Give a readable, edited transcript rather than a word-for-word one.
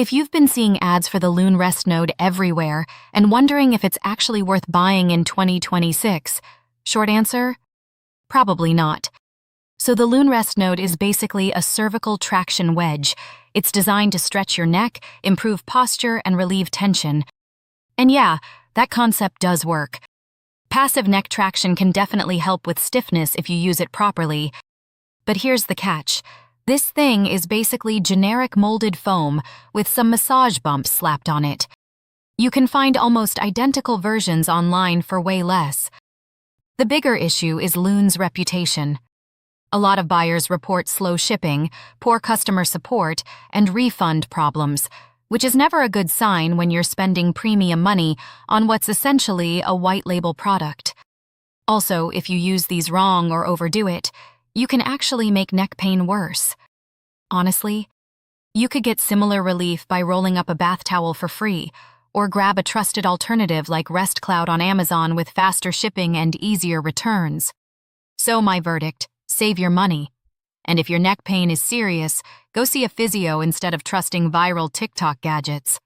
If you've been seeing ads for the Lune RestNode everywhere and wondering if it's actually worth buying in 2026, short answer? Probably not. So the Lune RestNode is basically a cervical traction wedge. It's designed to stretch your neck, improve posture, and relieve tension. And yeah, that concept does work. Passive neck traction can definitely help with stiffness if you use it properly. But here's the catch. This thing is basically generic molded foam with some massage bumps slapped on it. You can find almost identical versions online for way less. The bigger issue is Lune's reputation. A lot of buyers report slow shipping, poor customer support, and refund problems, which is never a good sign when you're spending premium money on what's essentially a white label product. Also, if you use these wrong or overdo it, you can actually make neck pain worse. Honestly, you could get similar relief by rolling up a bath towel for free, or grab a trusted alternative like RestCloud on Amazon with faster shipping and easier returns. So my verdict, save your money. And if your neck pain is serious, go see a physio instead of trusting viral TikTok gadgets.